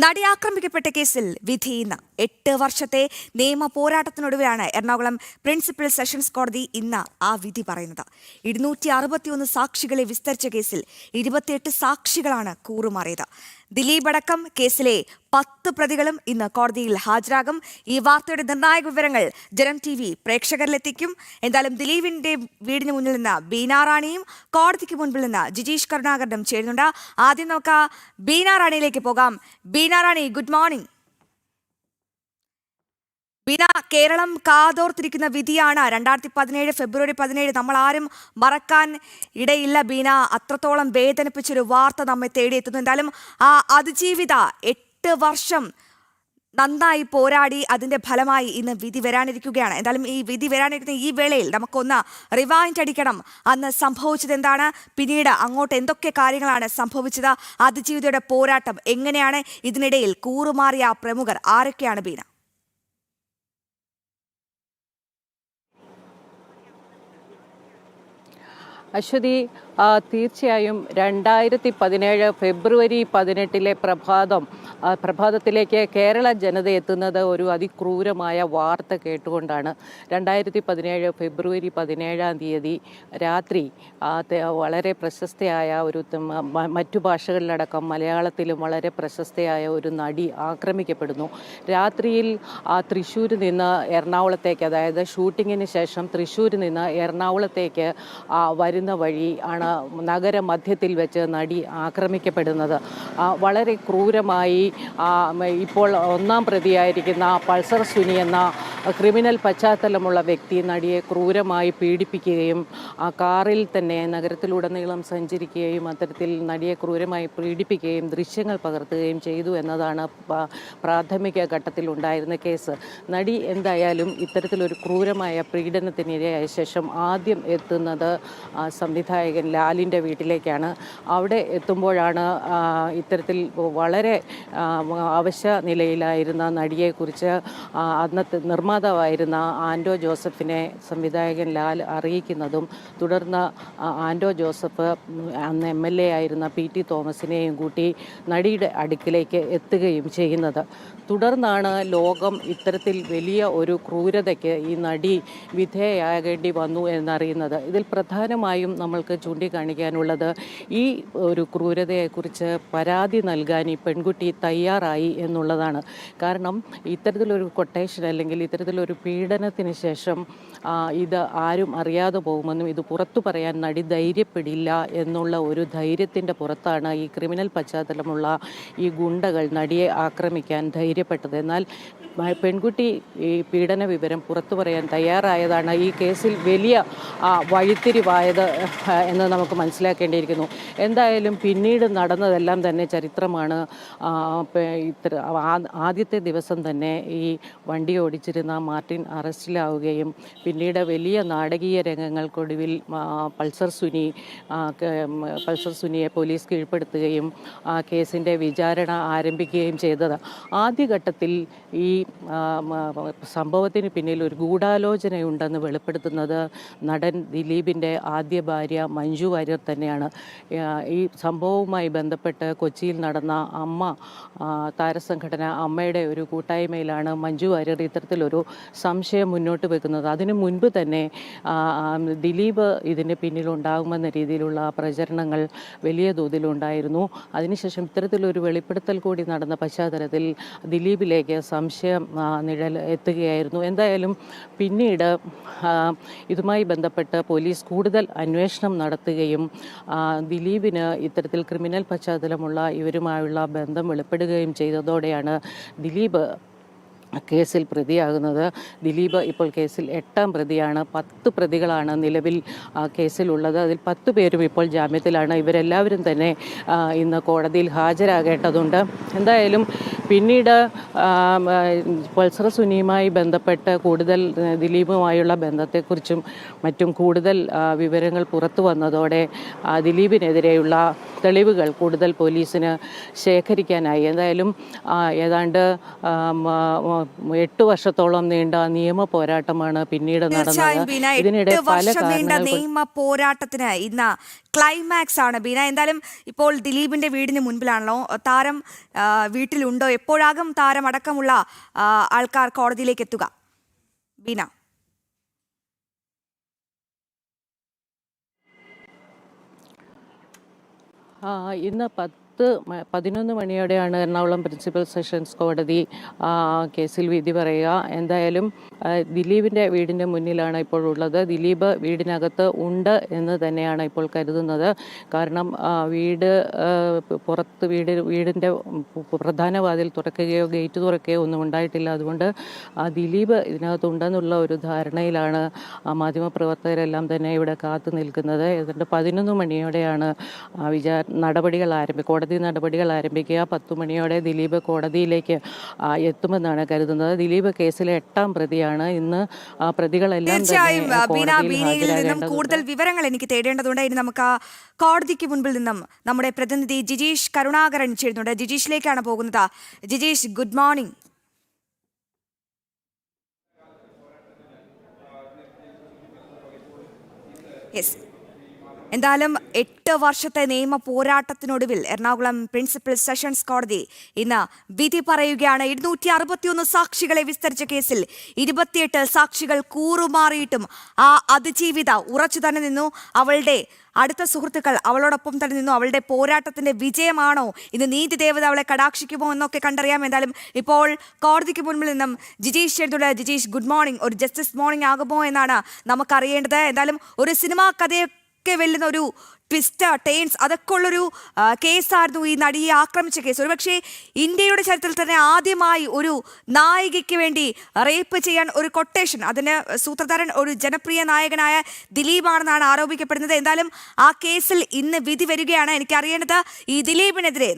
നടി ആക്രമിക്കപ്പെട്ട കേസിൽ വിധി ഇന്ന് 8 വർഷത്തെ നിയമ പോരാട്ടത്തിനൊടുവിലാണ് എറണാകുളം പ്രിൻസിപ്പൽ സെഷൻസ് കോടതി ഇന്ന് ആ വിധി പറയുന്നത്. 261 സാക്ഷികളെ വിസ്തരിച്ച കേസിൽ 28 സാക്ഷികളാണ് കൂറുമാറിയത്. ദിലീപ് അടക്കം കേസിലെ 10 പ്രതികളും ഇന്ന് കോടതിയിൽ ഹാജരാകും. ഈ വാർത്തയുടെ നിർണായക വിവരങ്ങൾ ജനം TV പ്രേക്ഷകരിലെത്തിക്കും. എന്തായാലും ദിലീപിന്റെ വീടിന് മുന്നിൽ നിന്ന് ബീന റാണിയും കോടതിക്ക് മുൻപിൽ നിന്ന് ജിജീഷ് കരുണാകരനും ചേരുന്നുണ്ട്. ആദ്യം നമുക്ക് ബീന റാണിയിലേക്ക് പോകാം. ബീന റാണി, ഗുഡ് മോർണിംഗ്. ബീന, കേരളം കാതോർത്തിരിക്കുന്ന വിധിയാണ് 2017 ഫെബ്രുവരി 17. നമ്മൾ ആരും മറക്കാൻ ഇടയില്ല ബീന. അത്രത്തോളം വേദനിപ്പിച്ചൊരു വാർത്ത നമ്മെ തേടിയെത്തുന്നു. എന്തായാലും ആ അതിജീവിത 8 വർഷം നന്നായി പോരാടി, അതിന്റെ ഫലമായി ഇന്ന് വിധി വരാനിരിക്കുകയാണ്. എന്തായാലും ഈ വിധി വരാനിരിക്കുന്ന ഈ വേളയിൽ നമുക്കൊന്ന് റിവൈൻഡ് അടിക്കണം. അന്ന് സംഭവിച്ചത് എന്താണ്, പിന്നീട് അങ്ങോട്ട് എന്തൊക്കെ കാര്യങ്ങളാണ് സംഭവിച്ചത്, അതിജീവിതയുടെ പോരാട്ടം എങ്ങനെയാണ്, ഇതിനിടയിൽ കൂറുമാറിയ പ്രമുഖർ ആരൊക്കെയാണ് ബീന? അശ്വതി, തീർച്ചയായും 2017 ഫെബ്രുവരി 18 പ്രഭാതത്തിലേക്ക് കേരള ജനത എത്തുന്നത് ഒരു അതിക്രൂരമായ വാർത്ത കേട്ടുകൊണ്ടാണ്. 2017 ഫെബ്രുവരി 17 രാത്രി വളരെ പ്രശസ്തയായ ഒരു, മറ്റു ഭാഷകളിലടക്കം മലയാളത്തിലും വളരെ പ്രശസ്തയായ ഒരു നടി ആക്രമിക്കപ്പെടുന്നു. രാത്രിയിൽ തൃശ്ശൂരിൽ നിന്ന് എറണാകുളത്തേക്ക്, അതായത് ഷൂട്ടിങ്ങിന് ശേഷം തൃശ്ശൂരിൽ നിന്ന് എറണാകുളത്തേക്ക് വരുന്ന വഴി ആണ് നഗരമധ്യത്തിൽ വെച്ച് നടി ആക്രമിക്കപ്പെടുന്നത്. വളരെ ക്രൂരമായി ഇപ്പോൾ 1-ാം പ്രതിയായിരിക്കുന്ന പൾസർ സുനി എന്ന ക്രിമിനൽ പശ്ചാത്തലമുള്ള വ്യക്തി നടിയെ ക്രൂരമായി പീഡിപ്പിക്കുകയും കാറിൽ തന്നെ നഗരത്തിലുടനീളം സഞ്ചരിക്കുകയും അത്തരത്തിൽ നടിയെ ക്രൂരമായി പീഡിപ്പിക്കുകയും ദൃശ്യങ്ങൾ പകർത്തുകയും ചെയ്തു എന്നതാണ് പ്രാഥമിക ഘട്ടത്തിലുണ്ടായിരുന്ന കേസ്. നടി എന്തായാലും ഇത്തരത്തിലൊരു ക്രൂരമായ പീഡനത്തിനിരയായ ശേഷം ആദ്യം എത്തുന്നത് സംവിധായകൻ ലാലിൻ്റെ വീട്ടിലേക്കാണ്. അവിടെ എത്തുമ്പോഴാണ് ഇത്തരത്തിൽ വളരെ അവശ്യ നിലയിലായിരുന്ന നടിയെക്കുറിച്ച് അന്നത്തെ നിർമ്മാതാവായിരുന്ന ആൻഡോ ജോസഫിനെ സംവിധായകൻ ലാൽ അറിയിക്കുന്നതും തുടർന്ന് ആൻഡോ ജോസഫ് അന്ന് MLA ആയിരുന്ന PT തോമസിനെയും കൂട്ടി നടിയുടെ അടുക്കിലേക്ക് എത്തുകയും ചെയ്യുന്നത്. തുടർന്നാണ് ലോകം ഇത്തരത്തിൽ വലിയ ഒരു ക്രൂരതയ്ക്ക് ഈ നടി വിധേയയാകേണ്ടി വന്നു എന്നറിയുന്നത്. ഇതിൽ പ്രധാനമായും നമ്മൾക്ക് ചൂണ്ടിക്കാണിക്കാനുള്ളത് ഈ ഒരു ക്രൂരതയെക്കുറിച്ച് പരാതി നൽകാൻ ഈ പെൺകുട്ടി തയ്യാറായി എന്നുള്ളതാണ്. കാരണം ഇത്തരത്തിലൊരു കൊട്ടേഷൻ അല്ലെങ്കിൽ ഇത്തരത്തിലൊരു പീഡനത്തിന് ശേഷം ഇത് ആരും അറിയാതെ പോകുമെന്നും ഇത് പുറത്തു പറയാൻ നടി ധൈര്യപ്പെടില്ല എന്നുള്ള ഒരു ധൈര്യത്തിൻ്റെ പുറത്താണ് ഈ ക്രിമിനൽ പശ്ചാത്തലമുള്ള ഈ ഗുണ്ടകൾ നടിയെ ആക്രമിക്കാൻ ധൈര്യപ്പെട്ടത്. എന്നാൽ പെൺകുട്ടി ഈ പീഡന വിവരം പുറത്തു പറയാൻ തയ്യാറായതാണ് ഈ കേസിൽ വലിയ വഴിത്തിരിവായത് എന്ന് നമുക്ക് മനസ്സിലാക്കേണ്ടിയിരിക്കുന്നു. എന്തായാലും പിന്നീട് നടന്നതെല്ലാം തന്നെ ചരിത്രമാണ്. ആദ്യത്തെ ദിവസം തന്നെ ഈ വണ്ടി ഓടിച്ചിരുന്ന മാർട്ടിൻ അറസ്റ്റിലാവുകയും പിന്നീട് വലിയ നാടകീയ രംഗങ്ങൾക്കൊടുവിൽ പൾസർ സുനിയെ പോലീസ് കീഴ്പ്പെടുത്തുകയും കേസിൻ്റെ വിചാരണ ആരംഭിക്കുകയും ചെയ്തത്. ആദ്യഘട്ടത്തിൽ ഈ സംഭവത്തിന് പിന്നിൽ ഒരു ഗൂഢാലോചനയുണ്ടെന്ന് വെളിപ്പെടുത്തുന്നത് നടൻ ദിലീപിൻ്റെ ആദ്യ ഭാര്യ മഞ്ജു വാര്യർ തന്നെയാണ്. ഈ സംഭവവുമായി ബന്ധപ്പെട്ട് കൊച്ചിയിൽ നടന്ന താരസംഘടന അമ്മയുടെ ഒരു കൂട്ടായ്മയിലാണ് മഞ്ജു വാര്യർ ഇത്തരത്തിലൊരു സംശയം മുന്നോട്ട് വെക്കുന്നത്. അതിനു മുൻപ് തന്നെ ദിലീപ് ഇതിന് പിന്നിലുണ്ടാകുമെന്ന രീതിയിലുള്ള പ്രചരണങ്ങൾ വലിയ തോതിലുണ്ടായിരുന്നു. അതിനുശേഷം ഇത്തരത്തിലൊരു വെളിപ്പെടുത്തൽ കൂടി നടന്ന പശ്ചാത്തലത്തിൽ ദിലീപിലേക്ക് സംശയം നിഴൽ എത്തുകയായിരുന്നു. എന്തായാലും പിന്നീട് ഇതുമായി ബന്ധപ്പെട്ട് പോലീസ് കൂടുതൽ അന്വേഷണം നടത്തുകയും ദിലീപിന് ഇത്തരത്തിൽ ക്രിമിനൽ പശ്ചാത്തലമുള്ള ഇവരുമായുള്ള ബന്ധം വെളിപ്പെടുകയും ചെയ്തതോടെയാണ് ദിലീപ് കേസിൽ പ്രതിയാകുന്നത്. ദിലീപ് ഇപ്പോൾ കേസിൽ 8-ാം പ്രതിയാണ്. 10 പ്രതികളാണ് നിലവിൽ കേസിലുള്ളത്. അതിൽ 10 പേരും ഇപ്പോൾ ജാമ്യത്തിലാണ്. ഇവരെല്ലാവരും തന്നെ ഇന്ന് കോടതിയിൽ ഹാജരാകേണ്ടതുണ്ട്. എന്തായാലും പിന്നീട് പൾസർ സുനിയുമായി ബന്ധപ്പെട്ട് കൂടുതൽ ദിലീപുമായുള്ള ബന്ധത്തെക്കുറിച്ചും മറ്റും കൂടുതൽ വിവരങ്ങൾ പുറത്തു വന്നതോടെ ദിലീപിനെതിരെയുള്ള തെളിവുകൾ കൂടുതൽ പോലീസിന് ശേഖരിക്കാനായി. എന്തായാലും ഏതാണ്ട് 8 വർഷത്തോളം നീണ്ട നിയമ പോരാട്ടമാണ് പിന്നീട് തീർച്ചയായും ബീന, നടന്നത്. ഇതിനിടെ 8 പല വർഷം നീണ്ട കാരണങ്ങൾ നിയമ പോരാട്ടത്തിന് ഇന്ന് ക്ലൈമാക്സ് ആണ് ബീന. എന്തായാലും ഇപ്പോൾ ദിലീപിന്റെ വീടിന് മുൻപിലാണല്ലോ താരം. വീട്ടിലുണ്ടോ? എപ്പോഴാകും താരം അടക്കമുള്ള ആൾക്കാർ കോടതിയിലേക്ക് എത്തുക ബീന? ഇന്ന് 11 മണിയോടെയാണ് എറണാകുളം പ്രിൻസിപ്പൽ സെഷൻസ് കോടതി കേസിൽ വിധി പറയുക. എന്തായാലും ദിലീപിൻ്റെ വീടിൻ്റെ മുന്നിലാണ് ഇപ്പോൾ ഉള്ളത്. ദിലീപ് വീടിനകത്ത് ഉണ്ട് എന്ന് തന്നെയാണ് ഇപ്പോൾ കരുതുന്നത്. കാരണം പുറത്ത് വീടിൻ്റെ പ്രധാന വാതിൽ തുറക്കുകയോ ഗേറ്റ് തുറക്കുകയോ ഒന്നും ഉണ്ടായിട്ടില്ല. അതുകൊണ്ട് ദിലീപ് ഇതിനകത്തുണ്ടെന്നുള്ള ഒരു ധാരണയിലാണ് മാധ്യമപ്രവർത്തകരെല്ലാം തന്നെ ഇവിടെ കാത്തു നിൽക്കുന്നത്. ഏതാണ്ട് 11 മണിയോടെയാണ് കോടതി നടപടികൾ ആരംഭിക്കുക. 10 മണിയോടെ ദിലീപ് കോടതിയിലേക്ക് എത്തുമെന്നാണ് കരുതുന്നത്. ദിലീപ് കേസിലെ 8ാം പ്രതിയാണ്. ഇന്ന് പ്രതികളെല്ലാം തീർച്ചയായും ബീനയിൽ നിന്നും കൂടുതൽ വിവരങ്ങൾ എനിക്ക് തേടേണ്ടതുണ്ട്. ഇനി നമുക്ക് കോടതിക്ക് മുൻപിൽ നിന്നും നമ്മുടെ പ്രതിനിധി ജിജീഷ് കരുണാകരൻ ചേരുന്നുണ്ട്. ജിജീഷിലേക്കാണ് പോകുന്നത്. Jijeesh, good morning. യെസ്, എന്തായാലും 8 വർഷത്തെ നിയമ പോരാട്ടത്തിനൊടുവിൽ എറണാകുളം പ്രിൻസിപ്പൽ സെഷൻസ് കോടതി ഇന്ന് വിധി പറയുകയാണ്. 261 സാക്ഷികളെ വിസ്തരിച്ച കേസിൽ 28 സാക്ഷികൾ കൂറുമാറിയിട്ടും ആ അതിജീവിത ഉറച്ചു തന്നെ നിന്നു. അവളുടെ അടുത്ത സുഹൃത്തുക്കൾ അവളോടൊപ്പം തന്നെ നിന്നു. അവളുടെ പോരാട്ടത്തിന്റെ വിജയമാണോ ഇന്ന് നീതി ദേവത അവളെ കടാക്ഷിക്കുമോ എന്നൊക്കെ കണ്ടറിയാം. എന്തായാലും ഇപ്പോൾ കോടതിക്ക് മുൻപിൽ നിന്നും ജിജീഷ് ചേർന്നുള്ള ജിജീഷ്, ഗുഡ് മോർണിംഗ്. ഒരു ജസ്റ്റിസ് മോർണിംഗ് ആകുമോ എന്നാണ് നമുക്കറിയേണ്ടത്. എന്തായാലും ഒരു സിനിമാ കഥയെ വെല്ലുന്ന ഒരു ട്വിസ്റ്റ്, ടേൺസ് അതൊക്കെ ഉള്ളൊരു കേസായിരുന്നു ഈ നടിയെ ആക്രമിച്ച കേസ്. ഒരുപക്ഷെ ഇന്ത്യയുടെ ചരിത്രത്തിൽ തന്നെ ആദ്യമായി ഒരു നായികയ്ക്ക് വേണ്ടി റേപ്പ് ചെയ്യാൻ ഒരു കൊട്ടേഷൻ, അതിന് സൂത്രധാരൻ ഒരു ജനപ്രിയ നായകനായ ദിലീപാണെന്നാണ് ആരോപിക്കപ്പെടുന്നത്. എന്തായാലും ആ കേസിൽ ഇന്ന് വിധി വരികയാണ്. എനിക്കറിയേണ്ടത് ഈ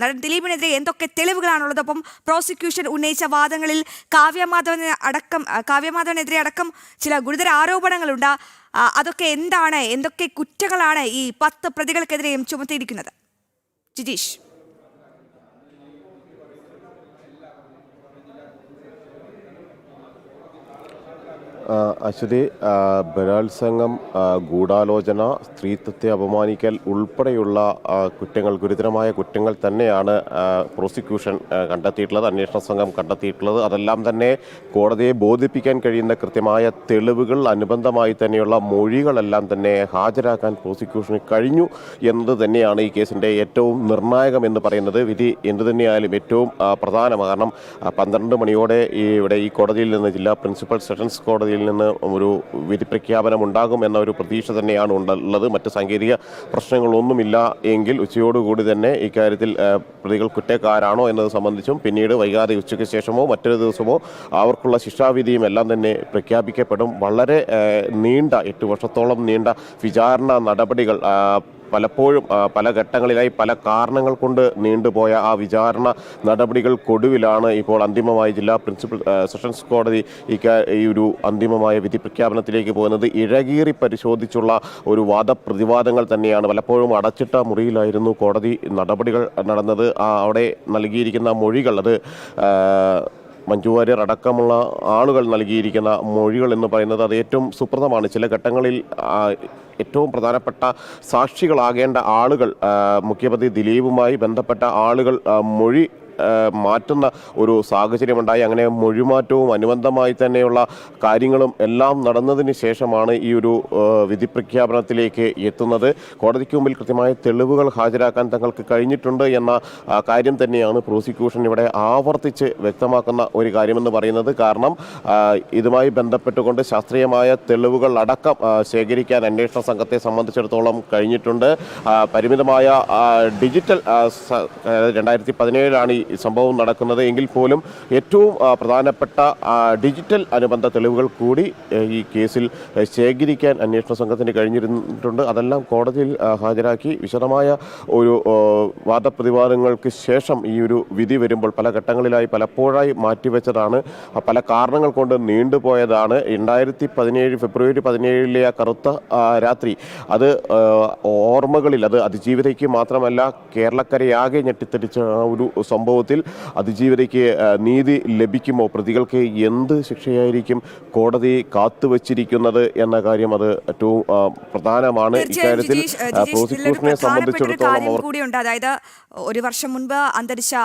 നടൻ ദിലീപിനെതിരെ എന്തൊക്കെ തെളിവുകളാണുള്ളത്. ഒപ്പം പ്രോസിക്യൂഷൻ ഉന്നയിച്ച വാദങ്ങളിൽ കാവ്യമാധവനെതിരെ അടക്കം ചില ഗുരുതര ആരോപണങ്ങളുണ്ട്. അതൊക്കെ എന്താണ്? എന്തൊക്കെ കുറ്റങ്ങളാണ് ഈ 10 പ്രതികൾക്കെതിരെയും ചുമത്തിയിരിക്കുന്നത്? ജിജീഷ്. അശ്വതി, ബലാത്സംഗം, ഗൂഢാലോചന, സ്ത്രീത്വത്തെ അപമാനിക്കൽ ഉൾപ്പെടെയുള്ള കുറ്റങ്ങൾ, ഗുരുതരമായ കുറ്റങ്ങൾ തന്നെയാണ് പ്രോസിക്യൂഷൻ കണ്ടെത്തിയിട്ടുള്ളത്, അന്വേഷണ സംഘം കണ്ടെത്തിയിട്ടുള്ളത്. അതെല്ലാം തന്നെ കോടതിയെ ബോധിപ്പിക്കാൻ കഴിയുന്ന കൃത്യമായ തെളിവുകൾ, അനുബന്ധമായി തന്നെയുള്ള മൊഴികളെല്ലാം തന്നെ ഹാജരാക്കാൻ പ്രോസിക്യൂഷന് കഴിഞ്ഞു എന്നത് തന്നെയാണ് ഈ കേസിൻ്റെ ഏറ്റവും നിർണായകമെന്ന് പറയുന്നത്. വിധി എന്തു തന്നെയായാലും ഏറ്റവും പ്രധാനമാണ്. കാരണം 12 മണിയോടെ ഇവിടെ ഈ കോടതിയിൽ നിന്ന്, ജില്ലാ പ്രിൻസിപ്പൽ സെഷൻസ് കോടതിയിൽ നിന്ന് ഒരു വിധി പ്രഖ്യാപനം ഉണ്ടാകും എന്ന ഒരു പ്രതീക്ഷ തന്നെയാണ് ഉള്ളത്. മറ്റ് സാങ്കേതിക പ്രശ്നങ്ങളൊന്നുമില്ല എങ്കിൽ ഉച്ചയോടുകൂടി തന്നെ ഇക്കാര്യത്തിൽ പ്രതികൾ കുറ്റക്കാരാണോ എന്നത് സംബന്ധിച്ചും പിന്നീട് വൈകാതെ ഉച്ചയ്ക്ക് ശേഷമോ മറ്റൊരു ദിവസമോ അവർക്കുള്ള ശിക്ഷാവിധിയും എല്ലാം തന്നെ പ്രഖ്യാപിക്കപ്പെടും. വളരെ നീണ്ട 8 വർഷത്തോളം നീണ്ട വിചാരണ നടപടികൾ പലപ്പോഴും പല ഘട്ടങ്ങളിലായി പല കാരണങ്ങൾ കൊണ്ട് നീണ്ടുപോയ ആ വിചാരണ നടപടികൾക്കൊടുവിലാണ് ഇപ്പോൾ അന്തിമമായി ജില്ലാ പ്രിൻസിപ്പൽ സെഷൻസ് കോടതി ഈ ഒരു അന്തിമമായ വിധി പ്രഖ്യാപനത്തിലേക്ക് പോകുന്നത്. ഇഴകീറി പരിശോധിച്ചുള്ള ഒരു വാദപ്രതിവാദങ്ങൾ തന്നെയാണ്. പലപ്പോഴും അടച്ചിട്ട മുറിയിലായിരുന്നു കോടതി നടപടികൾ നടന്നത്. അവിടെ നൽകിയിരിക്കുന്ന മൊഴികൾ, അത് മഞ്ജു വാര്യർ അടക്കമുള്ള ആളുകൾ നൽകിയിരിക്കുന്ന മൊഴികൾ എന്ന് പറയുന്നത് അത് ഏറ്റവും സുപ്രധാനമാണ്. ചില ഘട്ടങ്ങളിൽ ഏറ്റവും പ്രധാനപ്പെട്ട സാക്ഷികളാകേണ്ട ആളുകൾ, മുഖ്യപ്രതി ദിലീപുമായി ബന്ധപ്പെട്ട ആളുകൾ മൊഴി മാറ്റുന്ന ഒരു സാഹചര്യമുണ്ടായി. അങ്ങനെ മൊഴിമാറ്റവും അനുബന്ധമായി തന്നെയുള്ള കാര്യങ്ങളും എല്ലാം നടന്നതിന് ശേഷമാണ് ഈ ഒരു വിധി പ്രഖ്യാപനത്തിലേക്ക് എത്തുന്നത്. കോടതിക്ക് മുമ്പിൽ കൃത്യമായ തെളിവുകൾ ഹാജരാക്കാൻ തങ്ങൾക്ക് കഴിഞ്ഞിട്ടുണ്ട് എന്ന കാര്യം തന്നെയാണ് പ്രോസിക്യൂഷൻ ഇവിടെ ആവർത്തിച്ച് വ്യക്തമാക്കുന്ന ഒരു കാര്യമെന്ന് പറയുന്നത്. കാരണം ഇതുമായി ബന്ധപ്പെട്ടുകൊണ്ട് ശാസ്ത്രീയമായ തെളിവുകൾ അടക്കം ശേഖരിക്കാൻ അന്വേഷണ സംഘത്തെ സംബന്ധിച്ചിടത്തോളം കഴിഞ്ഞിട്ടുണ്ട്. പരിമിതമായ ഡിജിറ്റൽ 2017 ഈ സംഭവം നടക്കുന്നത് എങ്കിൽ പോലും ഏറ്റവും പ്രധാനപ്പെട്ട ഡിജിറ്റൽ അനുബന്ധ തെളിവുകൾ കൂടി ഈ കേസിൽ ശേഖരിക്കാൻ അന്വേഷണ സംഘത്തിന് കഴിഞ്ഞിരുന്നിട്ടുണ്ട്. അതെല്ലാം കോടതിയിൽ ഹാജരാക്കി വിശദമായ ഒരു വാദപ്രതിവാദങ്ങൾക്ക് ശേഷം ഈ ഒരു വിധി വരുമ്പോൾ പല ഘട്ടങ്ങളിലായി പലപ്പോഴായി മാറ്റിവെച്ചതാണ്, പല കാരണങ്ങൾ കൊണ്ട് നീണ്ടുപോയതാണ്. 2017 ഫെബ്രുവരി 17 ആ കറുത്ത രാത്രി, അത് ഓർമ്മകളിൽ, അത് അതിജീവിതയ്ക്ക് മാത്രമല്ല കേരളക്കരയാകെ ഞെട്ടിത്തെറിച്ച ആ ഒരു സംഭവം സംഭവത്തിൽ അതിജീവിതയ്ക്ക് നീതി ലഭിക്കുമോ? പ്രതികൾക്ക് എന്ത് ശിക്ഷയായിരിക്കും കോടതി കാത്തുവച്ചിരിക്കുന്നത് എന്ന കാര്യം അത് ഏറ്റവും പ്രധാനമാണ്. ഇക്കാര്യത്തിൽ പ്രോസിക്യൂഷനെ സംബന്ധിച്ചിടത്തോളം അവർ കൂടിയുണ്ട്. അതായത് ഒരു വർഷം മുൻപ് അന്തരിച്ച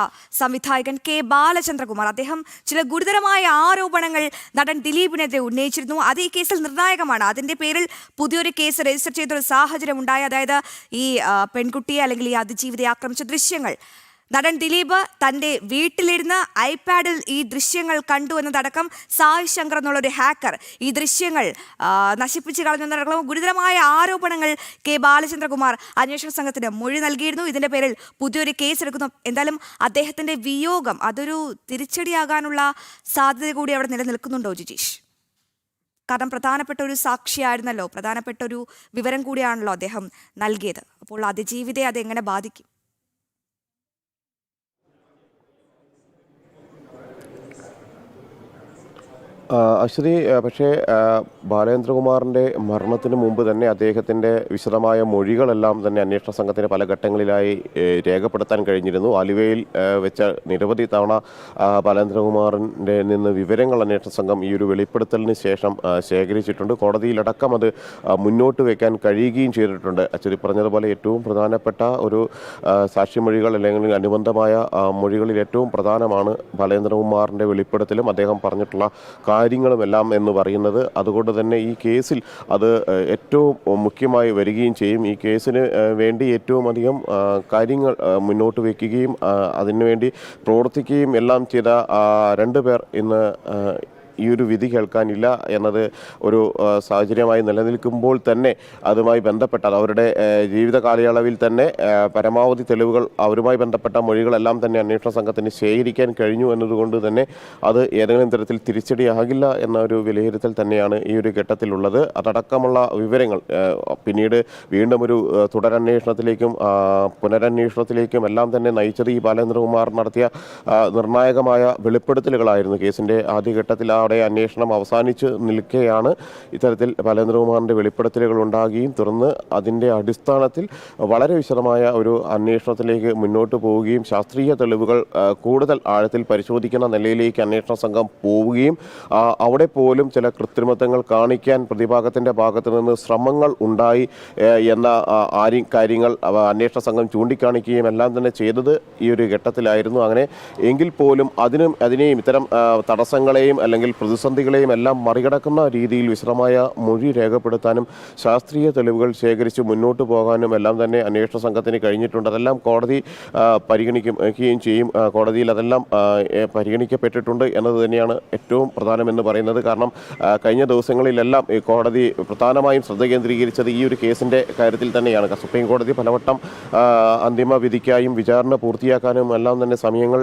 സംവിധായകൻ കെ ബാലചന്ദ്രകുമാർ അദ്ദേഹം ചില ഗുരുതരമായ ആരോപണങ്ങൾ നടൻ ദിലീപിനെതിരെ ഉന്നയിച്ചിരുന്നു. അത് ഈ കേസിൽ നിർണായകമാണ്. അതിന്റെ പേരിൽ പുതിയൊരു കേസ് രജിസ്റ്റർ ചെയ്തൊരു സാഹചര്യം ഉണ്ടായി. അതായത് ഈ പെൺകുട്ടിയെ അല്ലെങ്കിൽ ഈ അതിജീവിതയെ ആക്രമിച്ച ദൃശ്യങ്ങൾ നടൻ ദിലീപ് തന്റെ വീട്ടിലിരുന്ന് ഐപാഡിൽ ഈ ദൃശ്യങ്ങൾ കണ്ടു എന്നതടക്കം സായ് ശങ്കർ എന്നുള്ളൊരു ഹാക്കർ ഈ ദൃശ്യങ്ങൾ നശിപ്പിച്ചു കളഞ്ഞെന്നടക്കം ഗുരുതരമായ ആരോപണങ്ങൾ കെ ബാലചന്ദ്രകുമാർ അന്വേഷണ സംഘത്തിന് മൊഴി നൽകിയിരുന്നു. ഇതിന്റെ പേരിൽ പുതിയൊരു കേസെടുക്കുന്നു. എന്തായാലും അദ്ദേഹത്തിന്റെ വിയോഗം അതൊരു തിരിച്ചടിയാകാനുള്ള സാധ്യത കൂടി അവിടെ നിലനിൽക്കുന്നുണ്ടോ ജിജീഷ്? കാരണം പ്രധാനപ്പെട്ട ഒരു സാക്ഷിയായിരുന്നല്ലോ, പ്രധാനപ്പെട്ട ഒരു വിവരം കൂടിയാണല്ലോ അദ്ദേഹം നൽകിയത്. അപ്പോൾ അതിജീവിതയെ അതെങ്ങനെ ബാധിക്കും? അശ്വതി, പക്ഷേ ബാലേന്ദ്രകുമാറിൻ്റെ മരണത്തിന് മുമ്പ് തന്നെ അദ്ദേഹത്തിൻ്റെ വിശദമായ മൊഴികളെല്ലാം തന്നെ അന്വേഷണ സംഘത്തിന് പല ഘട്ടങ്ങളിലായി രേഖപ്പെടുത്താൻ കഴിഞ്ഞിരുന്നു. ആലുവയിൽ വെച്ച നിരവധി തവണ ബാലേന്ദ്രകുമാറിൻ്റെ നിന്ന് വിവരങ്ങൾ അന്വേഷണ സംഘം ഈ ഒരു വെളിപ്പെടുത്തലിന് ശേഷം ശേഖരിച്ചിട്ടുണ്ട്. കോടതിയിലടക്കം അത് മുന്നോട്ട് വയ്ക്കാൻ കഴിയുകയും ചെയ്തിട്ടുണ്ട്. അശ്വതി പറഞ്ഞതുപോലെ ഏറ്റവും പ്രധാനപ്പെട്ട ഒരു സാക്ഷിമൊഴികൾ അല്ലെങ്കിൽ അനുബന്ധമായ മൊഴികളിൽ ഏറ്റവും പ്രധാനമാണ് ബാലേന്ദ്രകുമാറിൻ്റെ വെളിപ്പെടുത്തലും അദ്ദേഹം പറഞ്ഞിട്ടുള്ള കാര്യങ്ങളുമെല്ലാം എന്ന് പറയുന്നത്. അതുകൊണ്ട് തന്നെ ഈ കേസിൽ അത് ഏറ്റവും മുഖ്യമായി വരികയും ചെയ്യും. ഈ കേസിന് വേണ്ടി ഏറ്റവും അധികം കാര്യങ്ങൾ മുന്നോട്ട് വയ്ക്കുകയും അതിനുവേണ്ടി പ്രവർത്തിക്കുകയും എല്ലാം ചെയ്ത രണ്ടുപേർ ഇന്ന് ഈ ഒരു വിധി കേൾക്കാനില്ല എന്നത് ഒരു സാഹചര്യമായി നിലനിൽക്കുമ്പോൾ തന്നെ അതുമായി ബന്ധപ്പെട്ട അവരുടെ ജീവിത കാലയളവിൽ തന്നെ പരമാവധി തെളിവുകൾ അവരുമായി ബന്ധപ്പെട്ട മൊഴികളെല്ലാം തന്നെ അന്വേഷണ സംഘത്തിന് ശേഖരിക്കാൻ കഴിഞ്ഞു എന്നതുകൊണ്ട് തന്നെ അത് ഏതെങ്കിലും തരത്തിൽ തിരിച്ചടിയാകില്ല എന്ന ഒരു വിലയിരുത്തൽ തന്നെയാണ് ഈ ഒരു ഘട്ടത്തിലുള്ളത്. അതടക്കമുള്ള വിവരങ്ങൾ പിന്നീട് വീണ്ടും ഒരു തുടരന്വേഷണത്തിലേക്കും പുനരന്വേഷണത്തിലേക്കും എല്ലാം തന്നെ നയിച്ചത് ഈ ബാലേന്ദ്രകുമാർ നടത്തിയ നിർണായകമായ വെളിപ്പെടുത്തലുകളായിരുന്നു. കേസിൻ്റെ ആദ്യഘട്ടത്തിൽ അന്വേഷണം അവസാനിച്ച് നിൽക്കെയാണ് ഇത്തരത്തിൽ ബാലേന്ദ്രകുമാറിന്റെ വെളിപ്പെടുത്തലുകൾ ഉണ്ടാകുകയും തുടർന്ന് അതിൻ്റെ അടിസ്ഥാനത്തിൽ വളരെ വിശദമായ ഒരു അന്വേഷണത്തിലേക്ക് മുന്നോട്ട് പോവുകയും ശാസ്ത്രീയ തെളിവുകൾ കൂടുതൽ ആഴത്തിൽ പരിശോധിക്കുന്ന നിലയിലേക്ക് അന്വേഷണ സംഘം പോവുകയും അവിടെ പോലും ചില കൃത്രിമത്വങ്ങൾ കാണിക്കാൻ പ്രതിഭാഗത്തിൻ്റെ ഭാഗത്തു നിന്ന് ശ്രമങ്ങൾ ഉണ്ടായി എന്ന കാര്യങ്ങൾ അന്വേഷണ സംഘം ചൂണ്ടിക്കാണിക്കുകയും എല്ലാം തന്നെ ചെയ്തത് ഈ ഒരു ഘട്ടത്തിലായിരുന്നു. അങ്ങനെ എങ്കിൽ പോലും അതിനെയും ഇത്തരം തടസ്സങ്ങളെയും അല്ലെങ്കിൽ പ്രതിസന്ധികളെയും എല്ലാം മറികടക്കുന്ന രീതിയിൽ വിശദമായ മൊഴി രേഖപ്പെടുത്താനും ശാസ്ത്രീയ തെളിവുകൾ ശേഖരിച്ച് മുന്നോട്ട് പോകാനും എല്ലാം തന്നെ അന്വേഷണ സംഘത്തിന് കഴിഞ്ഞിട്ടുണ്ട്. അതെല്ലാം കോടതി പരിഗണിക്കുകയും ചെയ്യും. കോടതിയിൽ അതെല്ലാം പരിഗണിക്കപ്പെട്ടിട്ടുണ്ട് എന്നത് തന്നെയാണ് ഏറ്റവും പ്രധാനമെന്ന് പറയുന്നത്. കാരണം കഴിഞ്ഞ ദിവസങ്ങളിലെല്ലാം കോടതി പ്രധാനമായും ശ്രദ്ധ കേന്ദ്രീകരിച്ചത് ഈ ഒരു കേസിൻ്റെ കാര്യത്തിൽ തന്നെയാണ്. സുപ്രീം കോടതി പലവട്ടം അന്തിമ വിധിക്കായും വിചാരണ പൂർത്തിയാക്കാനും എല്ലാം തന്നെ സമയങ്ങൾ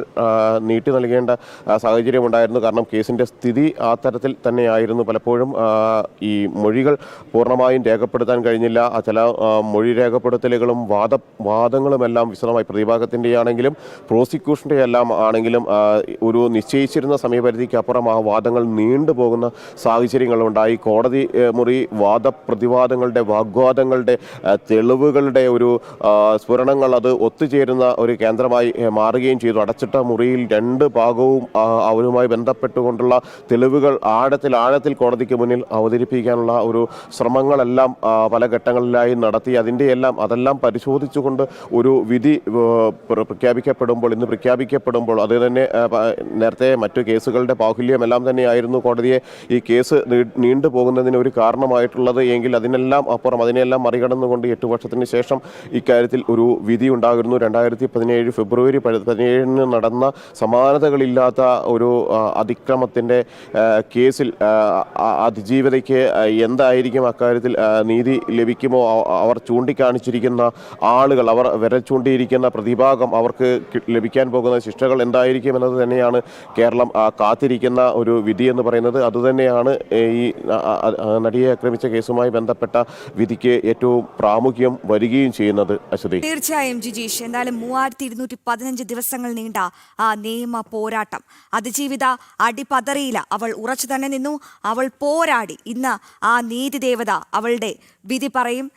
നീട്ടി നൽകേണ്ട സാഹചര്യമുണ്ടായിരുന്നു. കാരണം കേസിൻ്റെ സ്ഥിതി ആ തരത്തിൽ തന്നെയായിരുന്നു. പലപ്പോഴും ഈ മൊഴികൾ പൂർണ്ണമായും രേഖപ്പെടുത്താൻ കഴിഞ്ഞില്ല. ചില മൊഴി രേഖപ്പെടുത്തലുകളും വാദങ്ങളുമെല്ലാം വിശദമായി പ്രതിഭാഗത്തിൻ്റെ ആണെങ്കിലും പ്രോസിക്യൂഷൻ്റെ എല്ലാം ആണെങ്കിലും ഒരു നിശ്ചയിച്ചിരുന്ന സമയപരിധിക്ക് അപ്പുറം ആ വാദങ്ങൾ നീണ്ടുപോകുന്ന സാഹചര്യങ്ങളുണ്ടായി. കോടതി മുറി വാദപ്രതിവാദങ്ങളുടെ വാഗ്വാദങ്ങളുടെ തെളിവുകളുടെ ഒരു സ്ഫുരണങ്ങൾ അത് ഒത്തുചേരുന്ന ഒരു കേന്ദ്രമായി മാറുകയും ചെയ്തു. അടച്ചിട്ട മുറിയിൽ രണ്ട് ഭാഗവും അവരുമായി ബന്ധപ്പെട്ടുകൊണ്ടുള്ള തെളിവുകൾ ആഴത്തിൽ കോടതിക്ക് മുന്നിൽ അവതരിപ്പിക്കാനുള്ള ഒരു ശ്രമങ്ങളെല്ലാം പല ഘട്ടങ്ങളിലായി നടത്തി. അതെല്ലാം പരിശോധിച്ചുകൊണ്ട് ഒരു വിധി ഇന്ന് പ്രഖ്യാപിക്കപ്പെടുമ്പോൾ അത് തന്നെ നേരത്തെ മറ്റു കേസുകളുടെ ബാഹുല്യം എല്ലാം തന്നെയായിരുന്നു കോടതിയെ ഈ കേസ് നീണ്ടുപോകുന്നതിന് ഒരു കാരണമായിട്ടുള്ളത് എങ്കിൽ അതിനെല്ലാം മറികടന്നുകൊണ്ട് 8 വർഷത്തിന് ശേഷം ഇക്കാര്യത്തിൽ ഒരു വിധി ഉണ്ടാകുന്നു. 2017 ഫെബ്രുവരി 17 നടന്ന സമാനതകളില്ലാത്ത ഒരു അതിക്രമത്തിൻ്റെ കേസിൽ അതിജീവിതയ്ക്ക് എന്തായിരിക്കും അക്കാര്യത്തിൽ നീതി ലഭിക്കുമോ? അവർ ചൂണ്ടിക്കാണിച്ചിരിക്കുന്ന ആളുകൾ, അവർ വിരൽ ചൂണ്ടിയിരിക്കുന്ന പ്രതിഭാഗം, അവർക്ക് ലഭിക്കാൻ പോകുന്ന ശിക്ഷകൾ എന്തായിരിക്കും എന്നത് തന്നെയാണ് കേരളം കാത്തിരിക്കുന്ന ഒരു വിധി എന്ന് പറയുന്നത്. അതുതന്നെയാണ് ഈ നടിയെ ആക്രമിച്ച കേസുമായി ബന്ധപ്പെട്ട വിധിക്ക് ഏറ്റവും പ്രാമുഖ്യം വരികയും ചെയ്യുന്നത്. അശ്വതി, തീർച്ചയായും ജിജീഷ്, എന്തായാലും 3215 ദിവസങ്ങൾ നീണ്ട ആ നിയമ പോരാട്ടം അതിജീവിത അടിപതറിയില്ല. അവൾ ഉറച്ചു തന്നെ നിന്നു, അവൾ പോരാടി. ഇന്ന് ആ നീതി ദേവത അവളുടെ വിധി പറയും.